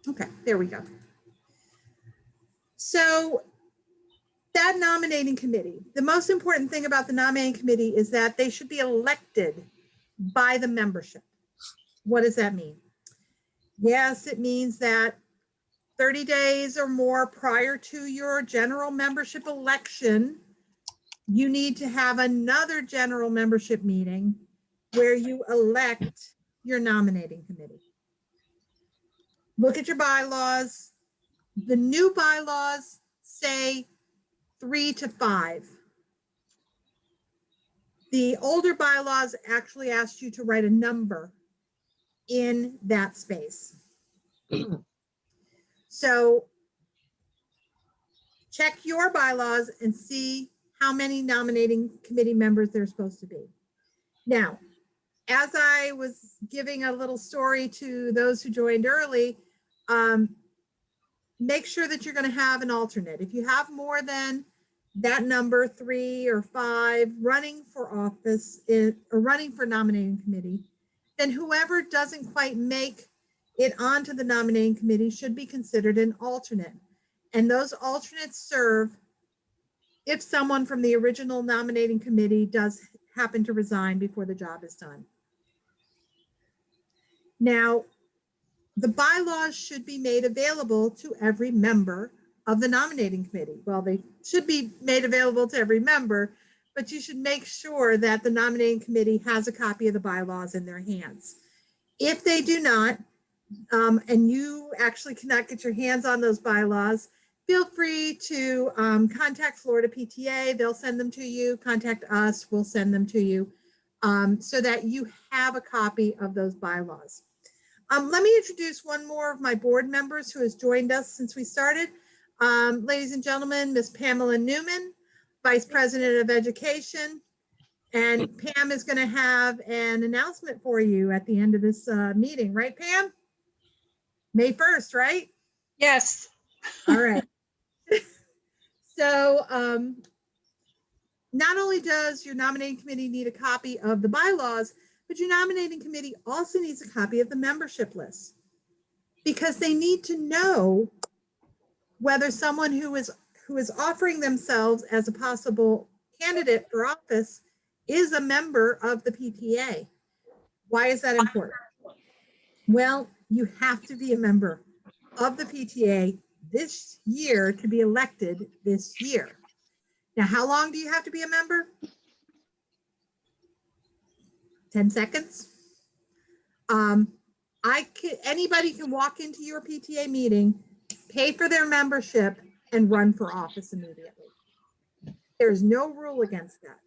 Okay, there we go. So that nominating committee, the most important thing about the nominating committee is that they should be elected by the membership. What does that mean? Yes, it means that 30 days or more prior to your general membership election, you need to have another general membership meeting where you elect your nominating committee. Look at your bylaws. The new bylaws say 3 to 5. The older bylaws actually asked you to write a number in that space. So check your bylaws and see how many nominating committee members there's supposed to be. Now, as I was giving a little story to those who joined early, make sure that you're going to have an alternate. If you have more than that number, 3 or 5, running for office or running for nominating committee, then whoever doesn't quite make it onto the nominating committee should be considered an alternate. And those alternates serve if someone from the original nominating committee does happen to resign before the job is done. Now, the bylaws should be made available to every member of the nominating committee. Well, they should be made available to every member, but you should make sure that the nominating committee has a copy of the bylaws in their hands. If they do not, and you actually cannot get your hands on those bylaws, feel free to contact Florida PTA. They'll send them to you. Contact us, we'll send them to you so that you have a copy of those bylaws. Let me introduce one more of my board members who has joined us since we started. Ladies and gentlemen, Ms. Pamela Newman, Vice President of Education. And Pam is going to have an announcement for you at the end of this meeting, right, Pam? May 1st, right? Yes. All right. So not only does your nominating committee need a copy of the bylaws, but your nominating committee also needs a copy of the membership list, because they need to know whether someone who is offering themselves as a possible candidate for office is a member of the PTA. Why is that important? Well, you have to be a member of the PTA this year to be elected this year. Now, how long do you have to be a member? 10 seconds. Anybody can walk into your PTA meeting, pay for their membership, and run for office immediately. There's no rule against that.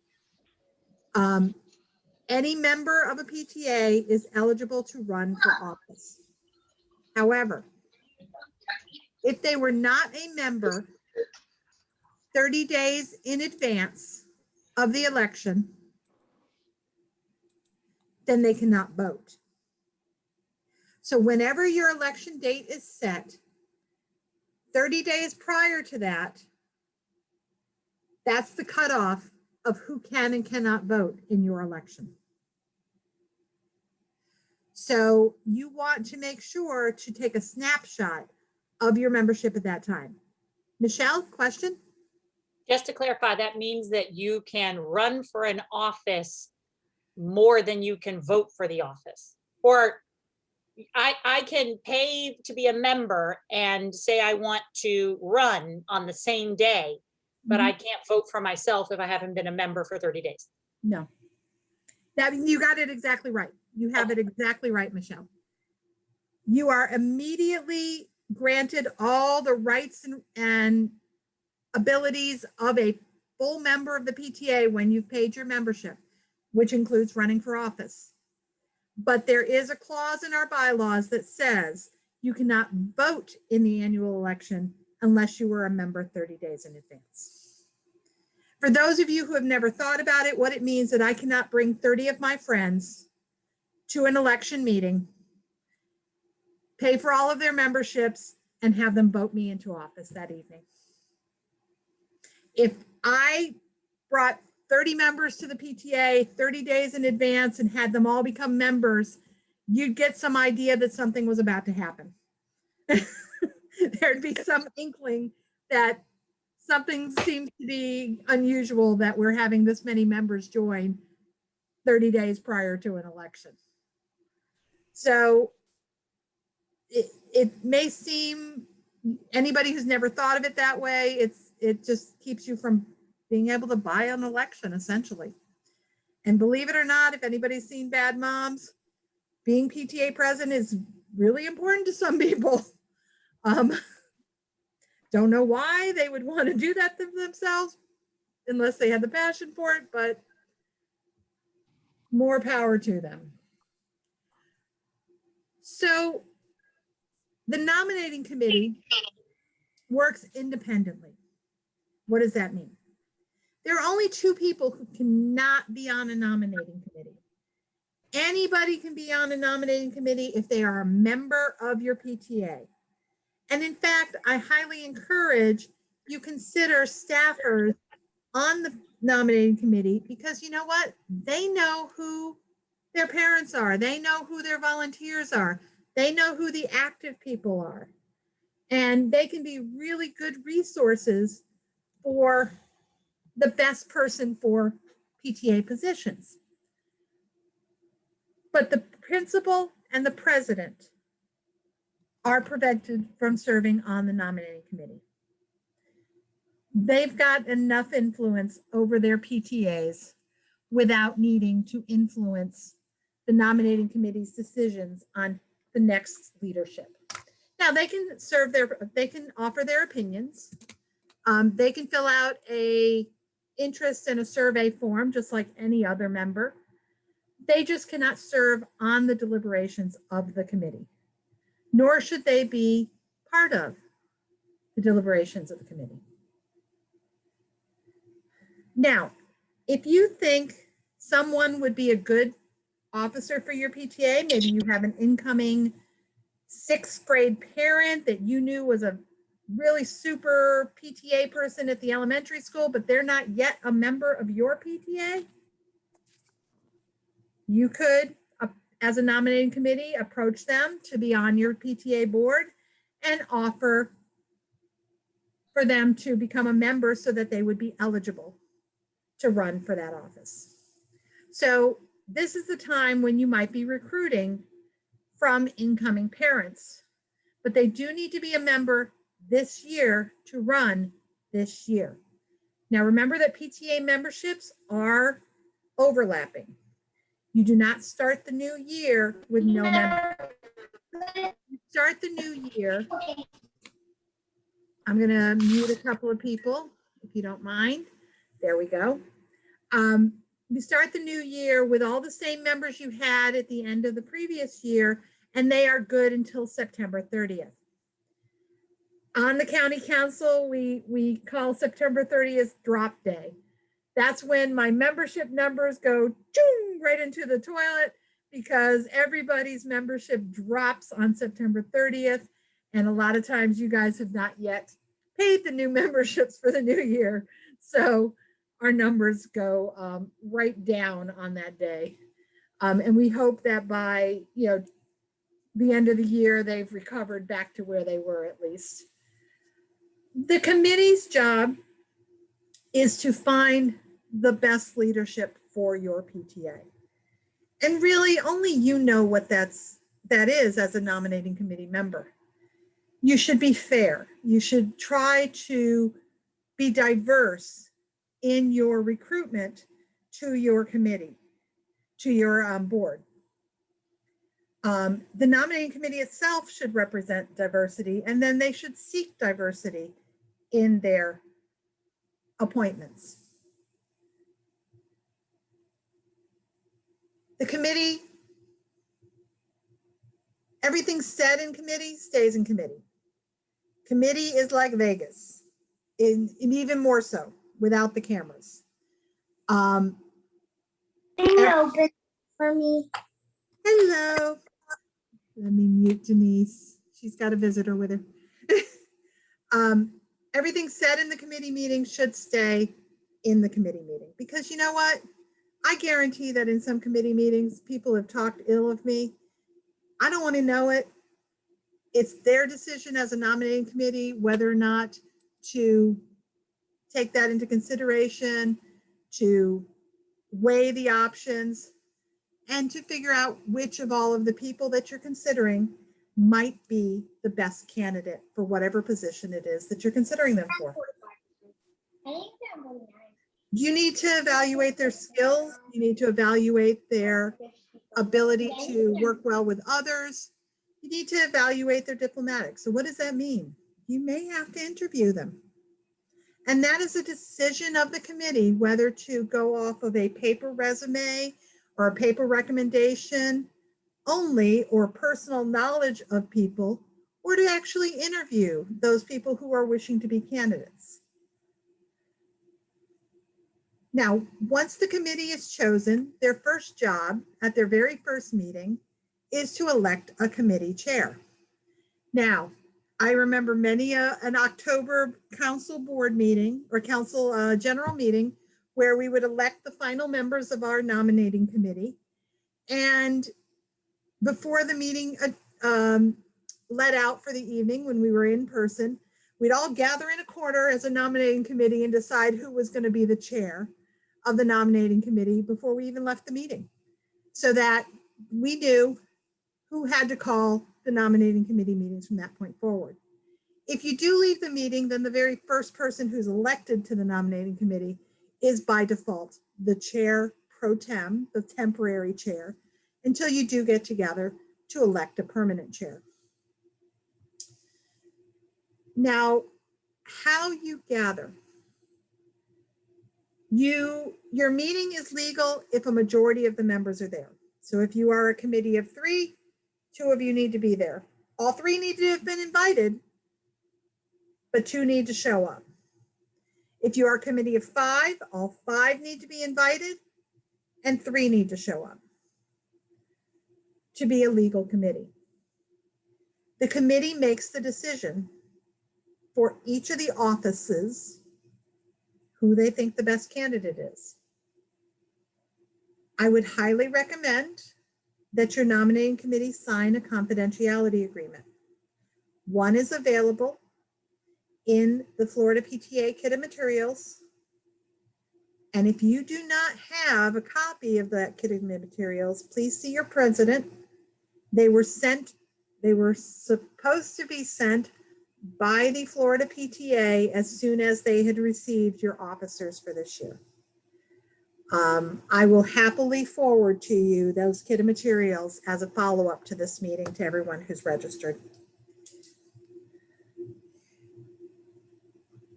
Any member of a PTA is eligible to run for office. However, if they were not a member 30 days in advance of the election, then they cannot vote. So whenever your election date is set, 30 days prior to that, that's the cutoff of who can and cannot vote in your election. So you want to make sure to take a snapshot of your membership at that time. Michelle, question? Just to clarify, that means that you can run for an office more than you can vote for the office. Or I can pay to be a member and say I want to run on the same day, but I can't vote for myself if I haven't been a member for 30 days. No. You got it exactly right. You have it exactly right, Michelle. You are immediately granted all the rights and abilities of a full member of the PTA when you've paid your membership, which includes running for office. But there is a clause in our bylaws that says you cannot vote in the annual election unless you were a member 30 days in advance. For those of you who have never thought about it, what it means that I cannot bring 30 of my friends to an election meeting, pay for all of their memberships, and have them vote me into office that evening. If I brought 30 members to the PTA 30 days in advance and had them all become members, you'd get some idea that something was about to happen. there'd be some inkling that something seems to be unusual that we're having this many members join 30 days prior to an election. So it may seem, anybody who's never thought of it that way, it just keeps you from being able to buy an election, essentially. And believe it or not, if anybody's seen Bad Moms, being PTA president is really important to some people. Don't know why they would want to do that to themselves unless they had the passion for it, but more power to them. So the nominating committee works independently. What does that mean? There are only two people who cannot be on a nominating committee. Anybody can be on a nominating committee if they are a member of your PTA. And in fact, I highly encourage you consider staffers on the nominating committee, because you know what? They know who their parents are. They know who their volunteers are. They know who the active people are. And they can be really good resources for the best person for PTA positions. But the principal and the president are prevented from serving on the nominating committee. They've got enough influence over their PTAs without needing to influence the nominating committee's decisions on the next leadership. Now they can they can offer their opinions. They can fill out a interest in a survey form, just like any other member. They just cannot serve on the deliberations of the committee, nor should they be part of the deliberations of the committee. Now, if you think someone would be a good officer for your PTA, maybe you have an incoming 6th grade parent that you knew was a really super PTA person at the elementary school, but they're not yet a member of your PTA, you could, as a nominating committee, approach them to be on your PTA board and offer for them to become a member so that they would be eligible to run for that office. So this is the time when you might be recruiting from incoming parents, but they do need to be a member this year to run this year. Now remember that PTA memberships are overlapping. You do not start the new year with no member. You start the new year. I'm going to mute a couple of people, if you don't mind. There we go. You start the new year with all the same members you had at the end of the previous year, and they are good until September 30th. On the county council, we call September 30th drop day. That's when my membership numbers go right into the toilet, because everybody's membership drops on September 30th. And a lot of times you guys have not yet paid the new memberships for the new year. So our numbers go right down on that day. And we hope that by the end of the year, they've recovered back to where they were at least. The committee's job is to find the best leadership for your PTA. And really only you know what that is as a nominating committee member. You should be fair. You should try to be diverse in your recruitment to your committee, to your board. The nominating committee itself should represent diversity, and then they should seek diversity in their appointments. The committee, everything said in committee stays in committee. Committee is like Vegas, and even more so without the cameras. Can you open for me? Hello. Let me mute Denise. She's got a visitor with her. Everything said in the committee meeting should stay in the committee meeting, because you know what? I guarantee that in some committee meetings, people have talked ill of me. I don't want to know it. It's their decision as a nominating committee whether or not to take that into consideration, to weigh the options, and to figure out which of all of the people that you're considering might be the best candidate for whatever position it is that you're considering them for. You need to evaluate their skills. You need to evaluate their ability to work well with others. You need to evaluate their diplomatics. So what does that mean? You may have to interview them. And that is a decision of the committee, whether to go off of a paper resume or a paper recommendation only, or personal knowledge of people, or to actually interview those people who are wishing to be candidates. Now, once the committee is chosen, their first job at their very first meeting is to elect a committee chair. Now, I remember many an October council board meeting or council general meeting where we would elect the final members of our nominating committee. And before the meeting let out for the evening, when we were in person, we'd all gather in a corner as a nominating committee and decide who was going to be the chair of the nominating committee before we even left the meeting, so that we knew who had to call the nominating committee meetings from that point forward. If you do leave the meeting, then the very first person who's elected to the nominating committee is by default the chair pro tem, the temporary chair, until you do get together to elect a permanent chair. Now, how you gather. Your meeting is legal if a majority of the members are there. So if you are a committee of 3, 2 of you need to be there. All 3 need to have been invited, but 2 need to show up. If you are a committee of 5, all 5 need to be invited and 3 need to show up to be a legal committee. The committee makes the decision for each of the offices who they think the best candidate is. I would highly recommend that your nominating committee sign a confidentiality agreement. One is available in the Florida PTA kit of materials. And if you do not have a copy of that kit of materials, please see your president. They were supposed to be sent by the Florida PTA as soon as they had received your officers for this year. I will happily forward to you those kit of materials as a follow-up to this meeting to everyone who's registered.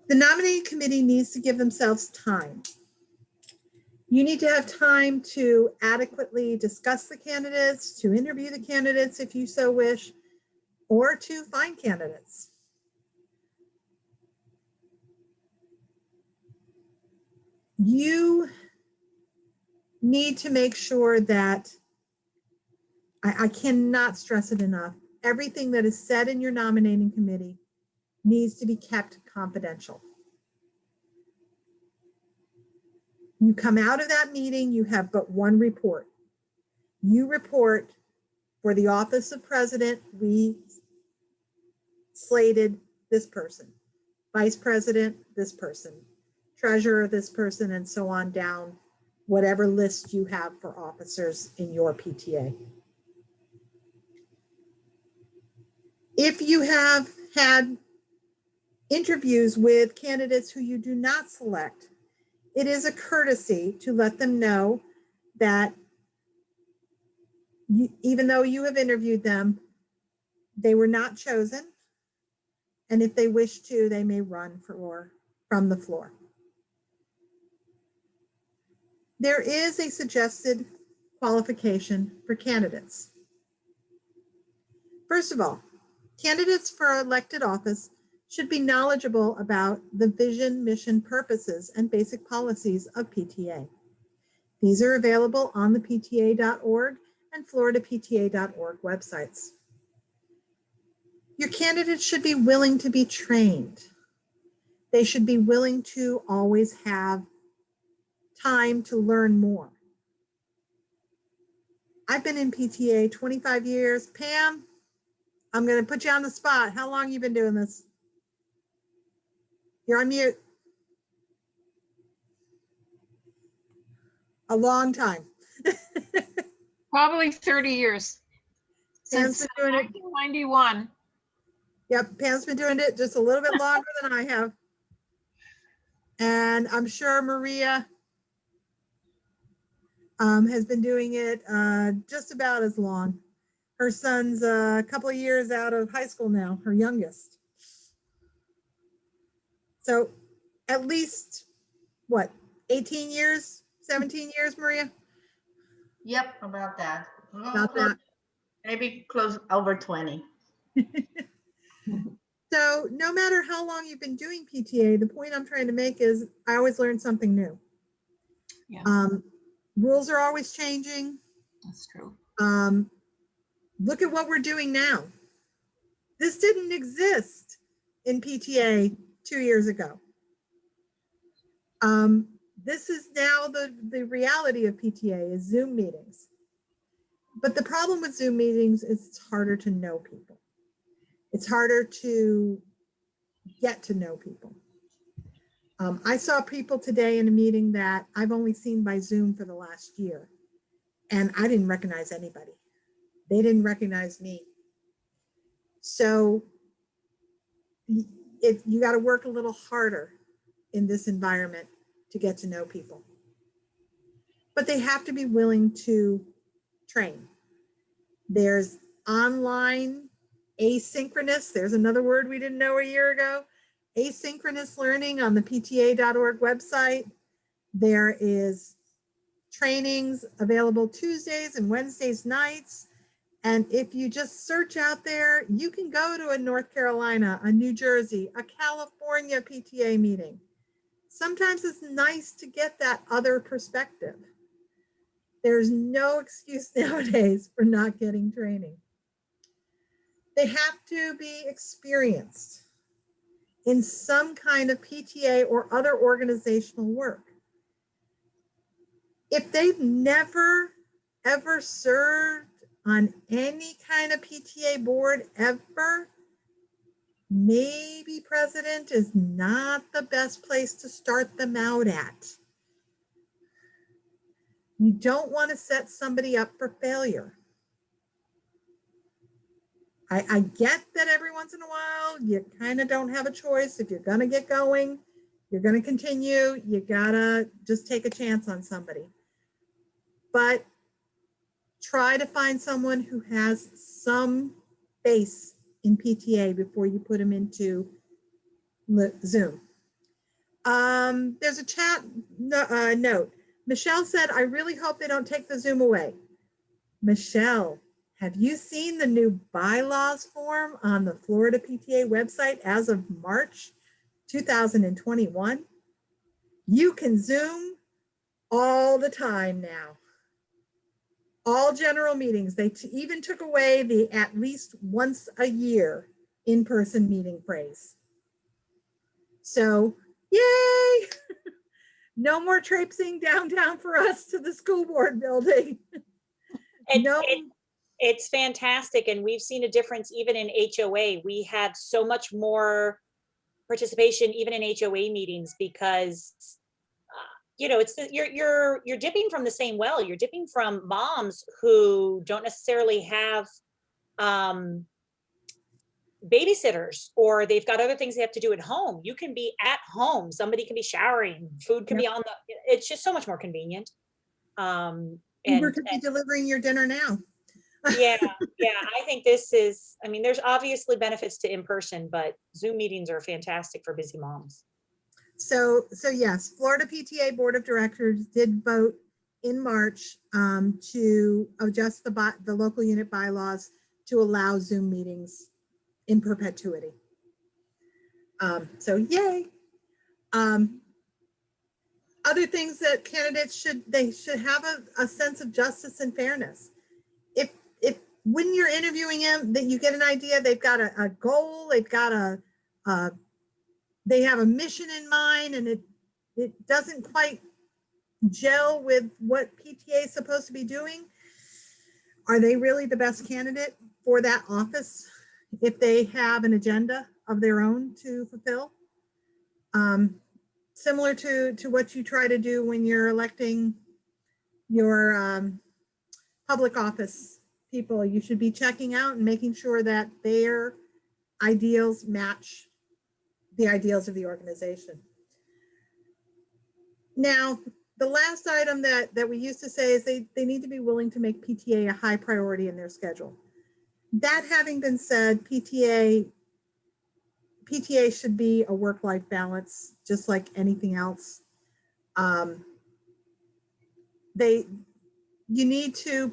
The nominating committee needs to give themselves time. You need to have time to adequately discuss the candidates, to interview the candidates if you so wish, or to find candidates. You need to make sure that, I cannot stress it enough, everything that is said in your nominating committee needs to be kept confidential. You come out of that meeting, you have but one report. You report for the office of president, we slated this person, vice president, this person, treasurer, this person, and so on down, whatever list you have for officers in your PTA. If you have had interviews with candidates who you do not select, it is a courtesy to let them know that even though you have interviewed them, they were not chosen. And if they wish to, they may run from the floor. There is a suggested qualification for candidates. First of all, candidates for elected office should be knowledgeable about the vision, mission, purposes, and basic policies of PTA. These are available on the PTA.org and FloridaPTA.org websites. Your candidates should be willing to be trained. They should be willing to always have time to learn more. I've been in PTA 25 years. Pam, I'm going to put you on the spot. How long you been doing this? You're on mute. A long time. Probably 30 years. Pam's Since been doing it. 1991. Yep, Pam's been doing it just a little bit longer than I have. And I'm sure Maria has been doing it just about as long. Her son's a couple of years out of high school now, her youngest. So at least, what, 18 years, 17 years, Maria? Yep, about that. About that. Maybe close over 20. So no matter how long you've been doing PTA, the point I'm trying to make is I always learn something new. Yeah. Rules are always changing. That's true. Look at what we're doing now. This didn't exist in PTA 2 years ago. This is now the reality of PTA is Zoom meetings. But the problem with Zoom meetings is it's harder to know people. It's harder to get to know people. I saw people today in a meeting that I've only seen by Zoom for the last year, and I didn't recognize anybody. They didn't recognize me. So if you got to work a little harder in this environment to get to know people. But they have to be willing to train. There's online asynchronous, there's another word we didn't know a year ago, asynchronous learning on the PTA.org website. There is trainings available Tuesdays and Wednesdays nights. And if you just search out there, you can go to a North Carolina, a New Jersey, a California PTA meeting. Sometimes it's nice to get that other perspective. There's no excuse nowadays for not getting training. They have to be experienced in some kind of PTA or other organizational work. If they've never, ever served on any kind of PTA board ever, maybe president is not the best place to start them out at. You don't want to set somebody up for failure. I get that every once in a while, you kind of don't have a choice. If you're going to get going, you're going to continue, you got to just take a chance on somebody. But try to find someone who has some base in PTA before you put them into Zoom. There's a chat note. Michelle said, I really hope they don't take the Zoom away. Michelle, have you seen the new bylaws form on the Florida PTA website as of March 2021? You can Zoom all the time now. All general meetings. They even took away the at least once a year in-person meeting phrase. So, yay! No more traipsing downtown for us to the school board building. It's fantastic. And we've seen a difference even in HOA. We had so much more participation even in HOA meetings because you know, it's you're dipping from the same well. You're dipping from moms who don't necessarily have babysitters, or they've got other things they have to do at home. You can be at home. Somebody can be showering. Food can be on the. It's just so much more convenient. Uber could be delivering your dinner now. yeah, I think this is. I mean, there's obviously benefits to in person, but Zoom meetings are fantastic for busy moms. So yes, Florida PTA Board of Directors did vote in March to adjust the local unit bylaws to allow Zoom meetings in perpetuity. So yay. Other things that candidates should have a sense of justice and fairness. If when you're interviewing them, that you get an idea, they've got a goal, they've got they have a mission in mind, and it doesn't quite gel with what PTA is supposed to be doing. Are they really the best candidate for that office? if they have an agenda of their own to fulfill. Similar to what you try to do when you're electing your public office people, you should be checking out and making sure that their ideals match the ideals of the organization. Now, the last item that we used to say is they need to be willing to make PTA a high priority in their schedule. That having been said, PTA should be a work-life balance, just like anything else. You need to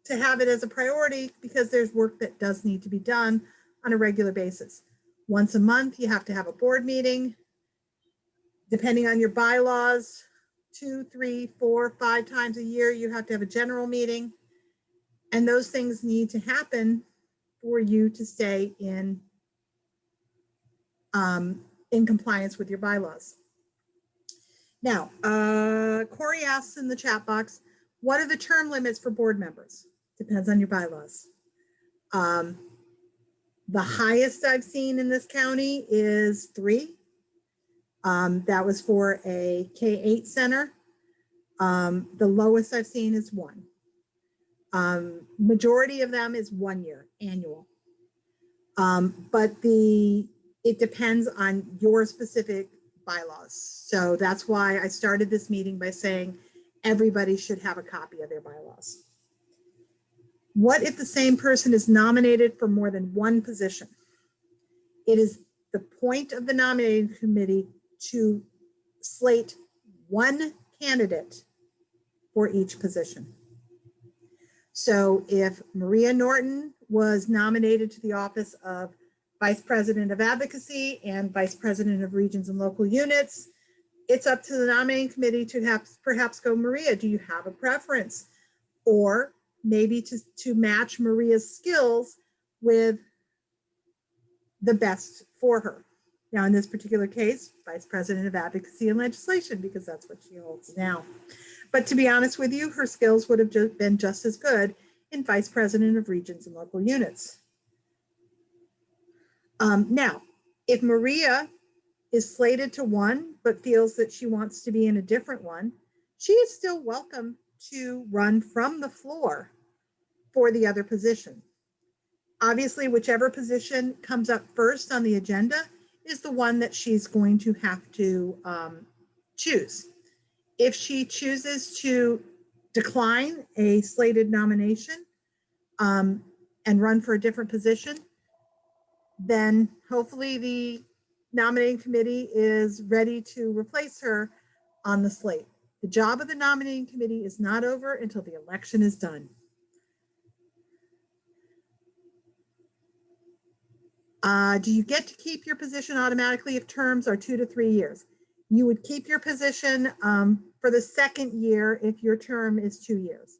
have it as a priority because there's work that does need to be done on a regular basis. Once a month, you have to have a board meeting. Depending on your bylaws, 2, 3, 4, 5 times a year, you have to have a general meeting. And those things need to happen for you to stay in compliance with your bylaws. Now, Corey asks in the chat box, what are the term limits for board members? Depends on your bylaws. The highest I've seen in this county is 3. That was for a K-8 center. The lowest I've seen is 1. Majority of them is 1 year annual. But it depends on your specific bylaws. So that's why I started this meeting by saying everybody should have a copy of their bylaws. What if the same person is nominated for more than one position? It is the point of the nominating committee to slate one candidate for each position. So if Maria Norton was nominated to the office of Vice President of Advocacy and Vice President of Regions and Local Units, it's up to the nominating committee to have perhaps go, Maria, do you have a preference? Or maybe to match Maria's skills with the best for her. Now, in this particular case, Vice President of Advocacy and Legislation, because that's what she holds now. But to be honest with you, her skills would have been just as good in Vice President of Regions and Local Units. Now, if Maria is slated to one, but feels that she wants to be in a different one, she is still welcome to run from the floor for the other position. Obviously, whichever position comes up first on the agenda is the one that she's going to have to choose. If she chooses to decline a slated nomination and run for a different position, then hopefully the nominating committee is ready to replace her on the slate. The job of the nominating committee is not over until the election is done. Do you get to keep your position automatically if terms are 2 to 3 years? You would keep your position for the second year if your term is 2 years.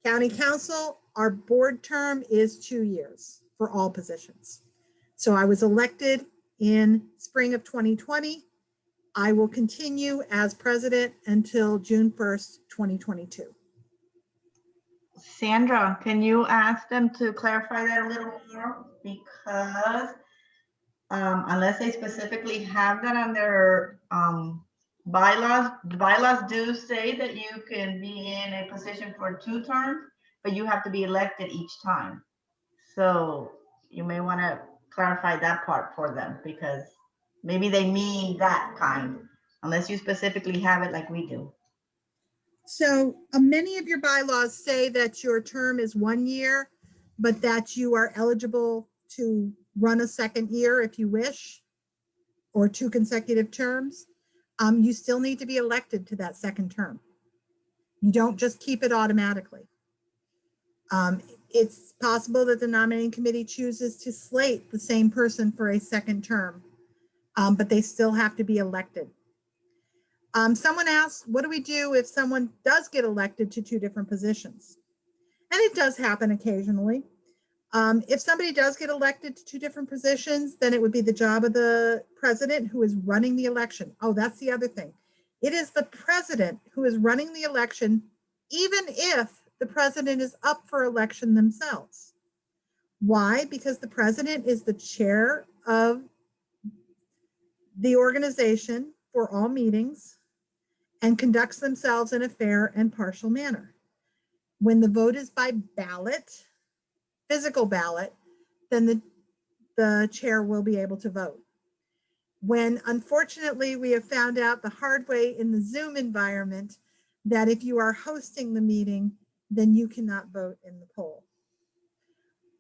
County Council, our board term is 2 years for all positions. So I was elected in spring of 2020. I will continue as president until June 1st, 2022. Sandra, can you ask them to clarify that a little more? Because unless they specifically have that on their bylaws, the bylaws do say that you can be in a position for 2 terms, but you have to be elected each time. So you may want to clarify that part for them, because maybe they mean that kind, unless you specifically have it like we do. So many of your bylaws say that your term is 1 year, but that you are eligible to run a second year if you wish, or 2 consecutive terms. You still need to be elected to that second term. You don't just keep it automatically. It's possible that the nominating committee chooses to slate the same person for a second term, but they still have to be elected. Someone asked, what do we do if someone does get elected to 2 different positions? And it does happen occasionally. If somebody does get elected to 2 different positions, then it would be the job of the president who is running the election. Oh, that's the other thing. It is the president who is running the election, even if the president is up for election themselves. Why? Because the president is the chair of the organization for all meetings and conducts themselves in a fair and partial manner. When the vote is by ballot, physical ballot, then the chair will be able to vote. When unfortunately we have found out the hard way in the Zoom environment that if you are hosting the meeting, then you cannot vote in the poll.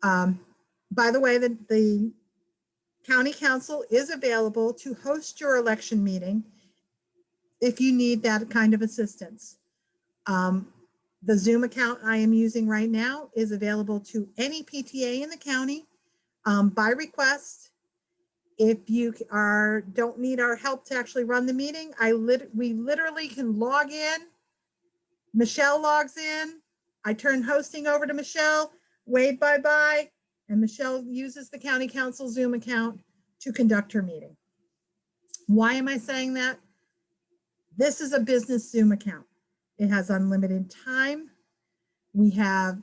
By the way, the county council is available to host your election meeting if you need that kind of assistance. The Zoom account I am using right now is available to any PTA in the county by request. If you don't need our help to actually run the meeting, we literally can log in. Michelle logs in. I turn hosting over to Michelle, wave bye-bye, and Michelle uses the county council Zoom account to conduct her meeting. Why am I saying that? This is a business Zoom account. It has unlimited time. We have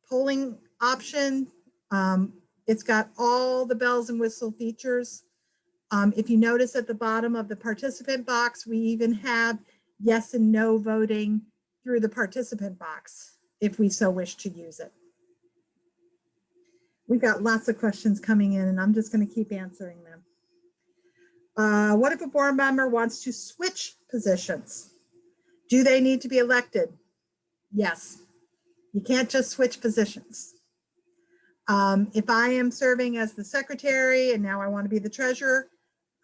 polling option. It's got all the bells and whistle features. If you notice at the bottom of the participant box, we even have yes and no voting through the participant box, if we so wish to use it. We've got lots of questions coming in and I'm just going to keep answering them. What if a board member wants to switch positions? Do they need to be elected? Yes. You can't just switch positions. If I am serving as the secretary and now I want to be the treasurer,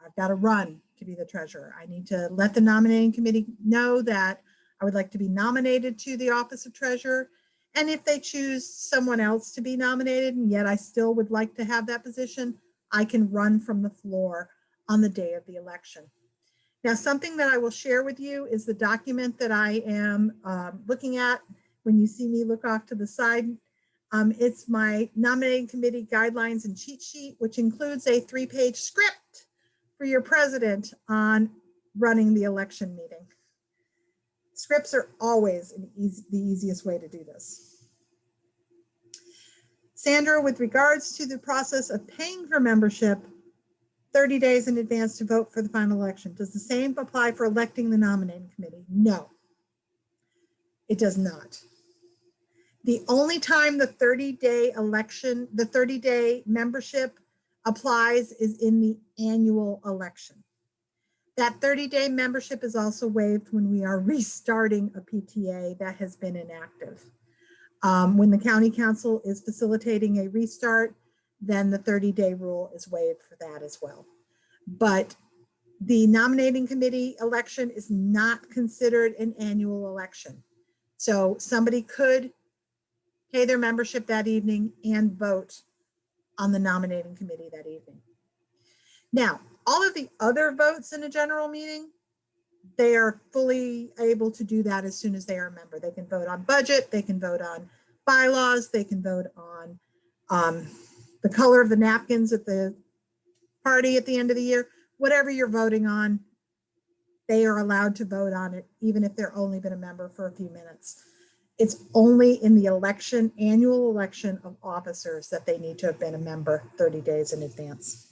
I've got to run to be the treasurer. I need to let the nominating committee know that I would like to be nominated to the office of treasurer. And if they choose someone else to be nominated, and yet I still would like to have that position, I can run from the floor on the day of the election. Now, something that I will share with you is the document that I am looking at when you see me look off to the side. It's my nominating committee guidelines and cheat sheet, which includes a 3-page script for your president on running the election meeting. Scripts are always the easiest way to do this. Sandra, with regards to the process of paying for membership 30 days in advance to vote for the final election, does the same apply for electing the nominating committee? No, it does not. The only time the 30-day election, the 30-day membership applies is in the annual election. That 30-day membership is also waived when we are restarting a PTA that has been inactive. When the county council is facilitating a restart, then the 30-day rule is waived for that as well. But the nominating committee election is not considered an annual election. So somebody could pay their membership that evening and vote on the nominating committee that evening. Now, all of the other votes in a general meeting, they are fully able to do that as soon as they are a member. They can vote on budget, they can vote on bylaws, they can vote on the color of the napkins at the party at the end of the year. Whatever you're voting on, they are allowed to vote on it, even if they're only been a member for a few minutes. It's only in the election, annual election of officers, that they need to have been a member 30 days in advance.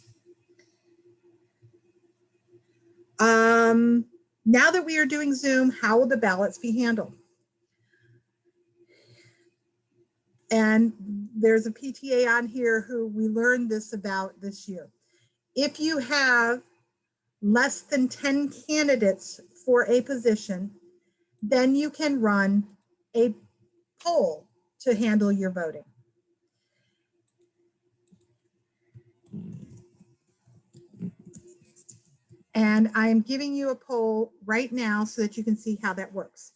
Now that we are doing Zoom, how will the ballots be handled? And there's a PTA on here who we learned this about this year. If you have less than 10 candidates for a position, then you can run a poll to handle your voting. And I am giving you a poll right now so that you can see how that works.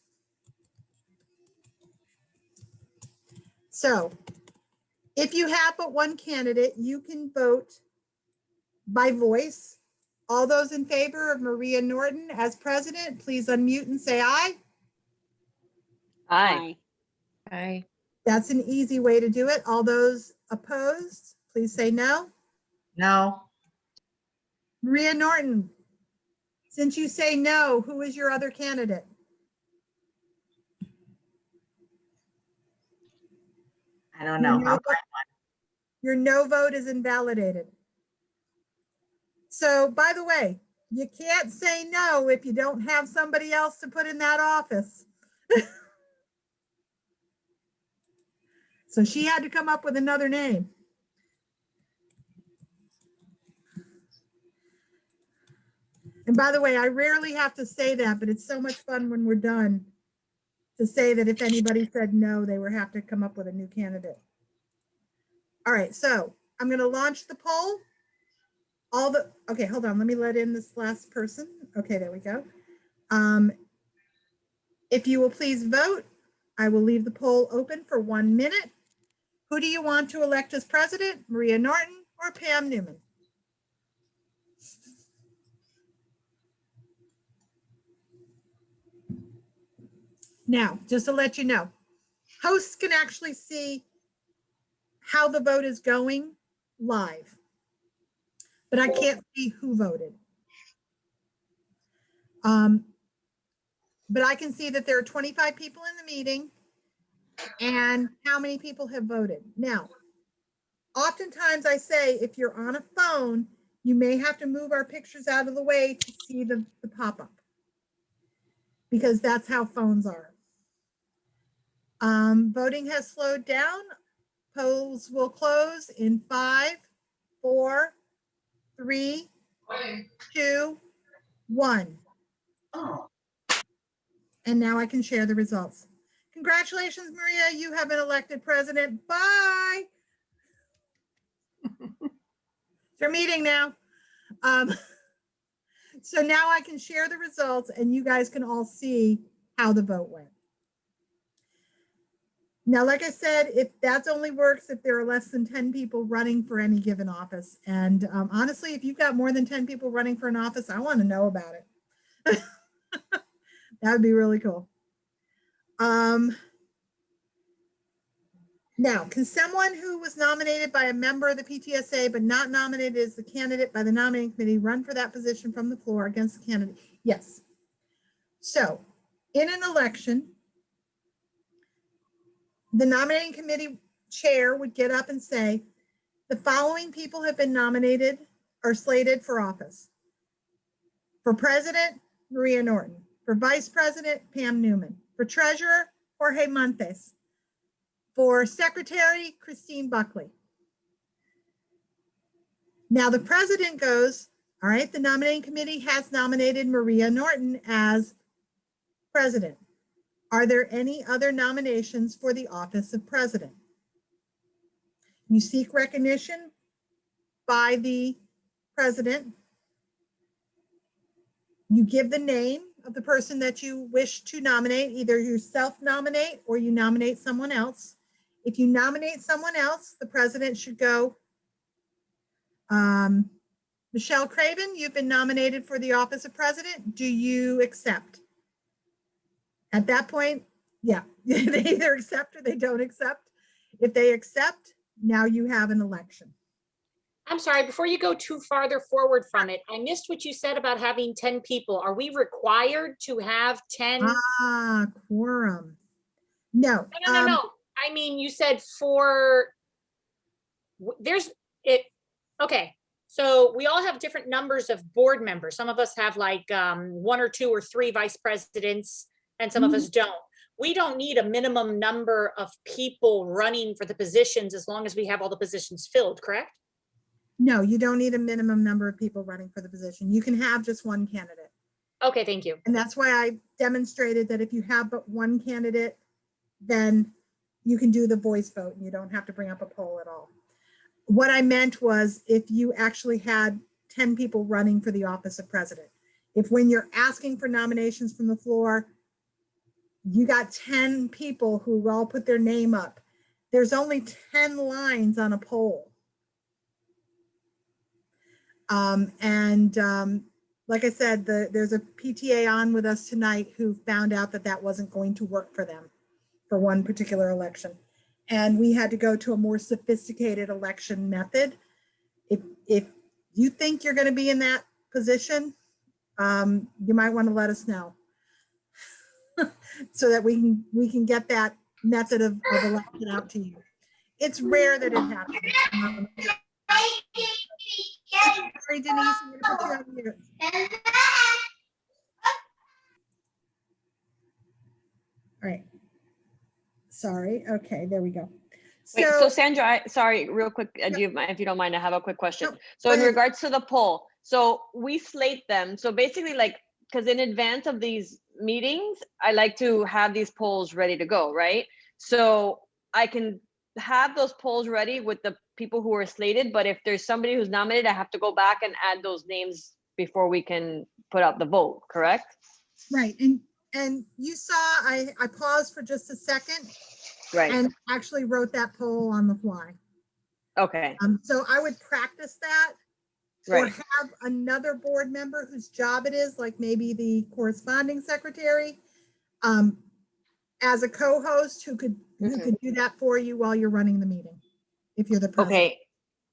So if you have but one candidate, you can vote by voice. All those in favor of Maria Norton as president, please unmute and say aye. Aye. Aye. That's an easy way to do it. All those opposed, please say no. No. Maria Norton, since you say no, who is your other candidate? I don't know. No. your no vote is invalidated. So, by the way, you can't say no if you don't have somebody else to put in that office. So she had to come up with another name. And by the way, I rarely have to say that, but it's so much fun when we're done to say that if anybody said no, they would have to come up with a new candidate. All right, so I'm going to launch the poll. Okay, hold on. Let me let in this last person. Okay, there we go. If you will please vote, I will leave the poll open for 1 minute. Who do you want to elect as president, Maria Norton or Pam Newman? Now, just to let you know, hosts can actually see how the vote is going live, but I can't see who voted. But I can see that there are 25 people in the meeting and how many people have voted. Now, oftentimes I say, if you're on a phone, you may have to move our pictures out of the way to see the pop-up, because that's how phones are. Voting has slowed down. Polls will close in 5, 4, 3, 2, 1. And now I can share the results. Congratulations, Maria. You have been elected president. Bye. It's your meeting now. So now I can share the results and you guys can all see how the vote went. Now, like I said, if that only works if there are less than 10 people running for any given office. And honestly, if you've got more than 10 people running for an office, I want to know about it. That would be really cool. Now, can someone who was nominated by a member of the PTSA but not nominated as the candidate by the nominating committee run for that position from the floor against the candidate? Yes. So in an election, the nominating committee chair would get up and say, the following people have been nominated or slated for office. For president, Maria Norton. For vice president, Pam Newman. For treasurer, Jorge Montes. For secretary, Christine Buckley. Now the president goes, all right, the nominating committee has nominated Maria Norton as president. Are there any other nominations for the office of president? You seek recognition by the president. You give the name of the person that you wish to nominate. Either you self-nominate or you nominate someone else. If you nominate someone else, the president should go, Michelle Craven, you've been nominated for the office of president. Do you accept? At that point, yeah, they either accept or they don't accept. If they accept, now you have an election. I'm sorry, before you go too farther forward from it, I missed what you said about having 10 people. Are we required to have 10? Quorum. No. No. I mean, you said okay. So we all have different numbers of board members. Some of us have like 1 or 2 or 3 vice presidents, and some of us don't. We don't need a minimum number of people running for the positions as long as we have all the positions filled, correct? No, you don't need a minimum number of people running for the position. You can have just one candidate. Okay, thank you. And that's why I demonstrated that if you have but one candidate, then you can do the voice vote and you don't have to bring up a poll at all. What I meant was if you actually had 10 people running for the office of president, if when you're asking for nominations from the floor, you got 10 people who all put their name up, there's only 10 lines on a poll. Like I said, there's a PTA on with us tonight who found out that that wasn't going to work for them for one particular election. And we had to go to a more sophisticated election method. If you think you're going to be in that position, you might want to let us know so that we can get that method of election out to you. It's rare that it happens. Sorry, Denise, I'm gonna put you on mute. All right. Sorry. Okay, there we go. Wait, so Sandra, sorry, real quick, if you don't mind, I have a quick question. No, So go in ahead. regards to the poll, so we slate them. So basically like, because in advance of these meetings, I like to have these polls ready to go, right? So I can have those polls ready with the people who are slated, but if there's somebody who's nominated, I have to go back and add those names before we can put out the vote, correct? Right, and you saw I paused for just a second Right, and actually wrote that poll on the fly. okay, So I would practice that, or right, have another board member whose job it is, like maybe the corresponding secretary, as a co-host who could do that for you while you're running the meeting, if you're the president. okay.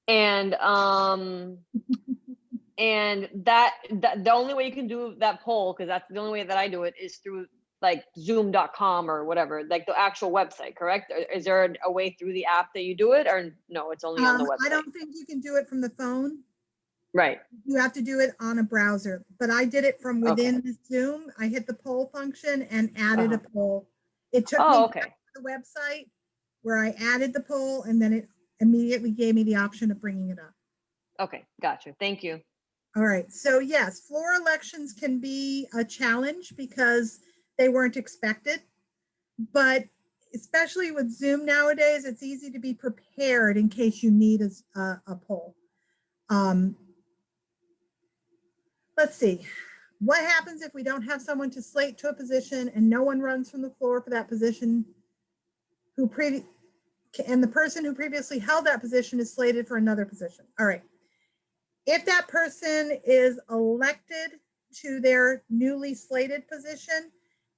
And and that the only way you can do that poll, because that's the only way that I do it, is through like zoom.com or whatever, like the actual website, correct? Is there a way through the app that you do it, or no, it's only on the website? I don't think you can do it from the phone. Right, You have to do it on a browser, but I did it from within the Zoom. I hit the poll function and added a poll. It took me oh, back okay, to the website where I added the poll, and then it immediately gave me the option of bringing it up. okay, gotcha, thank you. All right, so yes, floor elections can be a challenge because they weren't expected, but especially with Zoom nowadays, it's easy to be prepared in case you need a poll. Let's see. What happens if we don't have someone to slate to a position and no one runs from the floor for that position, and the person who previously held that position is slated for another position? All right. If that person is elected to their newly slated position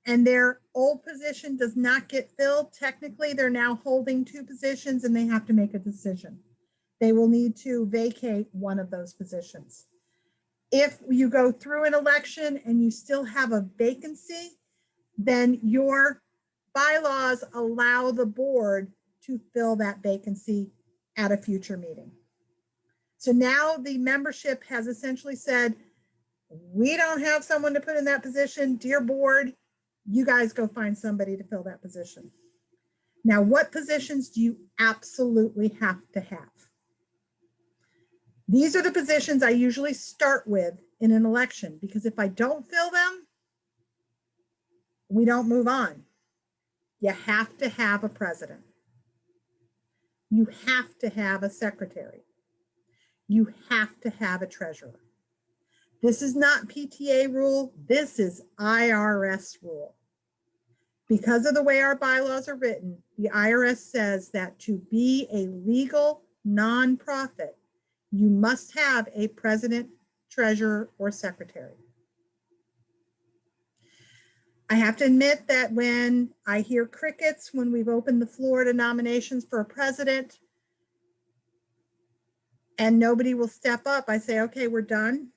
and their old position does not get filled, technically they're now holding two positions and they have to make a decision. They will need to vacate one of those positions. If you go through an election and you still have a vacancy, then your bylaws allow the board to fill that vacancy at a future meeting. So now the membership has essentially said, we don't have someone to put in that position. Dear board, you guys go find somebody to fill that position. Now, what positions do you absolutely have to have? These are the positions I usually start with in an election, because if I don't fill them, we don't move on. You have to have a president. You have to have a secretary. You have to have a treasurer. This is not PTA rule. This is IRS rule. Because of the way our bylaws are written, the IRS says that to be a legal nonprofit, you must have a president, treasurer, or secretary. I have to admit that when I hear crickets, when we've opened the floor to nominations for a president and nobody will step up, I say, okay, we're done.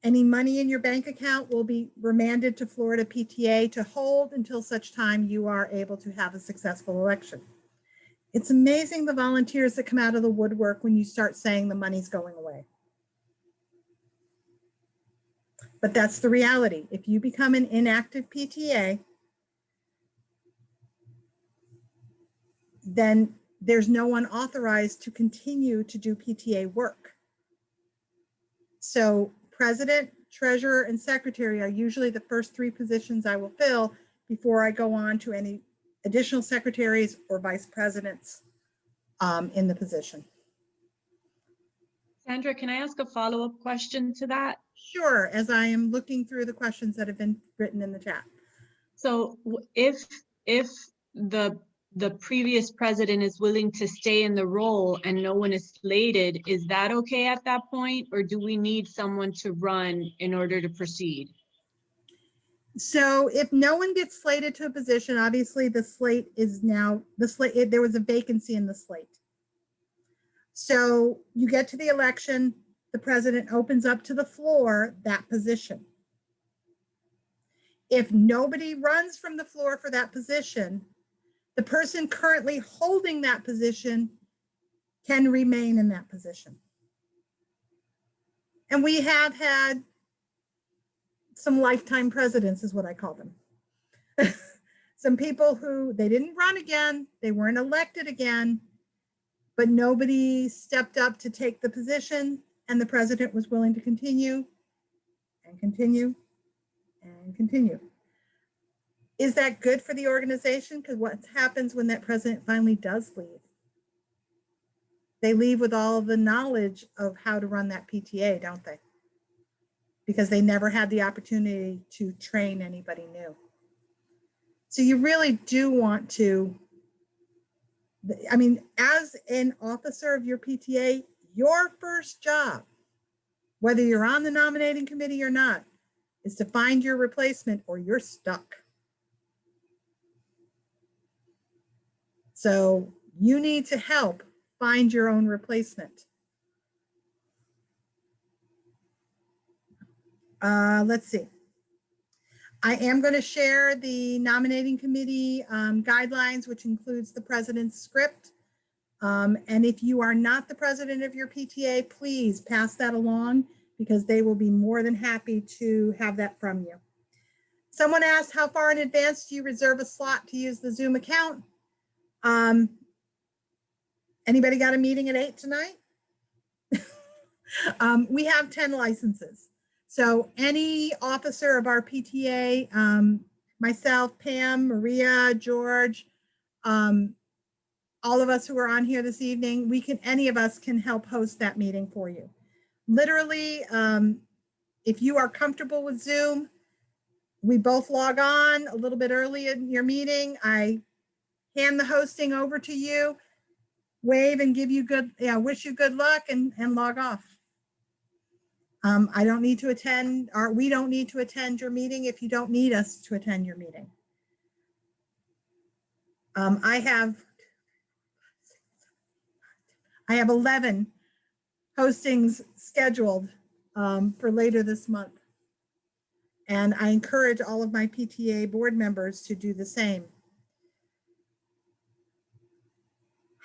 Any money in your bank account will be remanded to Florida PTA to hold until such time you are able to have a successful election. It's amazing the volunteers that come out of the woodwork when you start saying the money's going away. But that's the reality. If you become an inactive PTA, then there's no one authorized to continue to do PTA work. So president, treasurer, and secretary are usually the first three positions I will fill before I go on to any additional secretaries or vice presidents in the position. Sandra, can I ask a follow-up question to that? Sure, as I am looking through the questions that have been written in the chat. So if the previous president is willing to stay in the role and no one is slated, is that okay at that point? Or do we need someone to run in order to proceed? So if no one gets slated to a position, obviously the slate is now, there was a vacancy in the slate. So you get to the election, the president opens up to the floor that position. If nobody runs from the floor for that position, the person currently holding that position can remain in that position. And we have had some lifetime presidents, is what I call them. Some people who they didn't run again, they weren't elected again, but nobody stepped up to take the position, and the president was willing to continue and continue and continue. Is that good for the organization? Because what happens when that president finally does leave? They leave with all the knowledge of how to run that PTA, don't they? Because they never had the opportunity to train anybody new. So you really do want to, I mean, as an officer of your PTA, your first job, whether you're on the nominating committee or not, is to find your replacement or you're stuck. So you need to help find your own replacement. Let's see. I am going to share the nominating committee guidelines, which includes the president's script. And if you are not the president of your PTA, please pass that along because they will be more than happy to have that from you. Someone asked, how far in advance do you reserve a slot to use the Zoom account? Anybody got a meeting at 8 tonight? We have 10 licenses. So any officer of our PTA, myself, Pam, Maria, George, all of us who are on here this evening, any of us can help host that meeting for you. Literally, if you are comfortable with Zoom, we both log on a little bit early in your meeting. I hand the hosting over to you, wave and give you wish you good luck and log off. I don't need to attend, or we don't need to attend your meeting if you don't need us to attend your meeting. I have 11 hostings scheduled for later this month. And I encourage all of my PTA board members to do the same.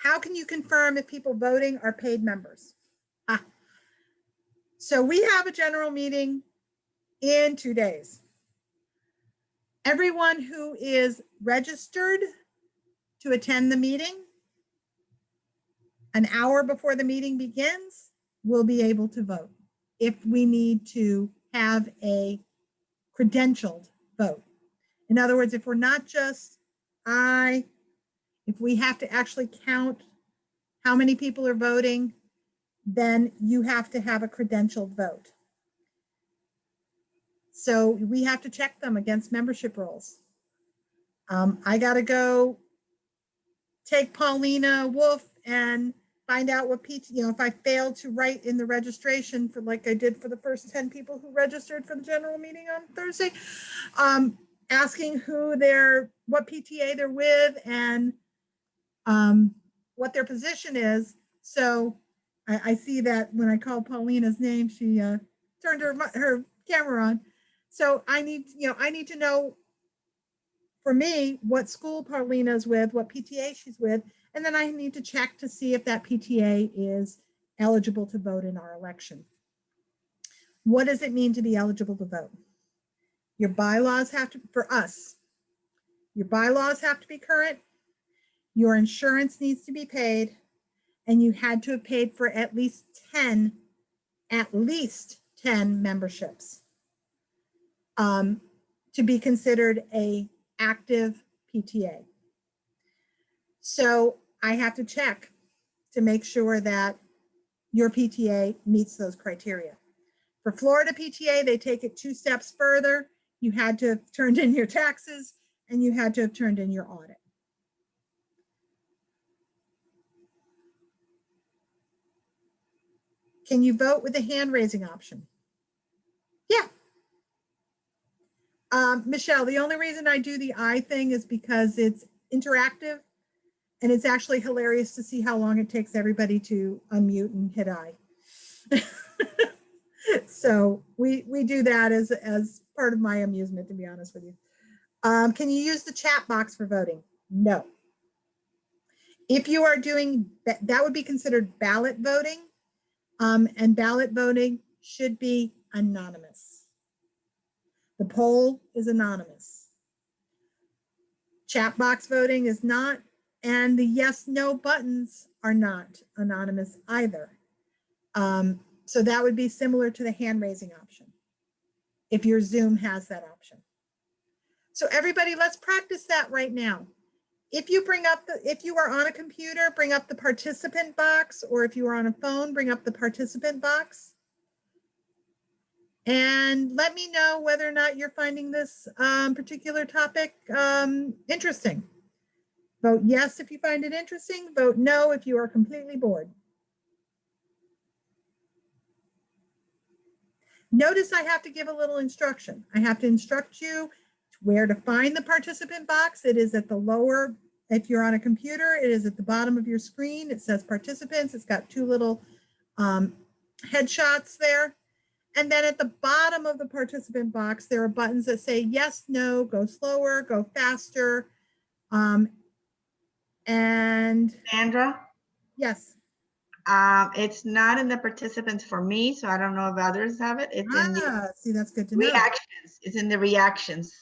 How can you confirm if people voting are paid members? So we have a general meeting in 2 days. Everyone who is registered to attend the meeting an hour before the meeting begins will be able to vote if we need to have a credentialed vote. In other words, if we're not just if we have to actually count how many people are voting, then you have to have a credentialed vote. So we have to check them against membership rolls. I got to go take Paulina Wolf and find out what if I failed to write in the registration for like I did for the first 10 people who registered for the general meeting on Thursday, asking what PTA they're with and what their position is. So I see that when I called Paulina's name, she turned her camera on. So I need to know, for me, what school Paulina's with, what PTA she's with, and then I need to check to see if that PTA is eligible to vote in our election. What does it mean to be eligible to vote? Your bylaws have to, for us, your bylaws have to be current, your insurance needs to be paid, and you had to have paid for at least 10 memberships to be considered a active PTA. So I have to check to make sure that your PTA meets those criteria. For Florida PTA, they take it 2 steps further. You had to have turned in your taxes and you had to have turned in your audit. Can you vote with the hand raising option? Yeah. Michelle, the only reason I do the eye thing is because it's interactive and it's actually hilarious to see how long it takes everybody to unmute and hit eye. So we do that as part of my amusement, to be honest with you. Can you use the chat box for voting? No. If you are doing, that would be considered ballot voting. And ballot voting should be anonymous. The poll is anonymous. Chat box voting is not, and the yes, no buttons are not anonymous either. So that would be similar to the hand raising option, if your Zoom has that option. So everybody, let's practice that right now. If you are on a computer, bring up the participant box, or if you are on a phone, bring up the participant box. And let me know whether or not you're finding this particular topic interesting. Vote yes if you find it interesting, vote no if you are completely bored. Notice I have to give a little instruction. I have to instruct you where to find the participant box. It is at the lower, if you're on a computer, it is at the bottom of your screen. It says participants. It's got two little headshots there. And then at the bottom of the participant box, there are buttons that say yes, no, go slower, go faster. And Sandra, yes. it's not in the participants for me, so I don't know if others have it. It's in the See, that's good to know. reactions. It's in the reactions.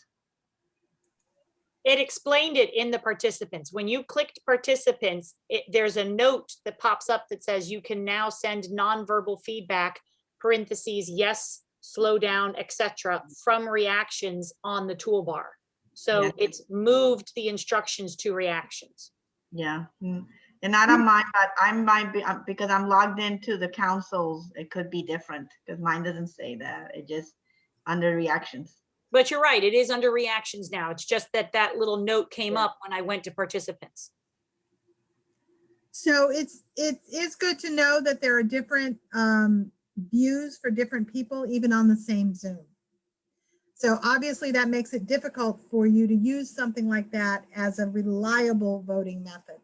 It explained it in the participants. When you clicked participants, there's a note that pops up that says you can now send nonverbal feedback, parentheses, yes, slow down, etc., from reactions on the toolbar. So Yeah. it's moved the instructions to reactions. Yeah. And not on mine, but I might be, because I'm logged into the councils, it could be different because mine doesn't say that. It just under reactions. But you're right, it is under reactions now. It's just that that little note came Yeah. up when I went to participants. So it is good to know that there are different views for different people, even on the same Zoom. So obviously that makes it difficult for you to use something like that as a reliable voting method.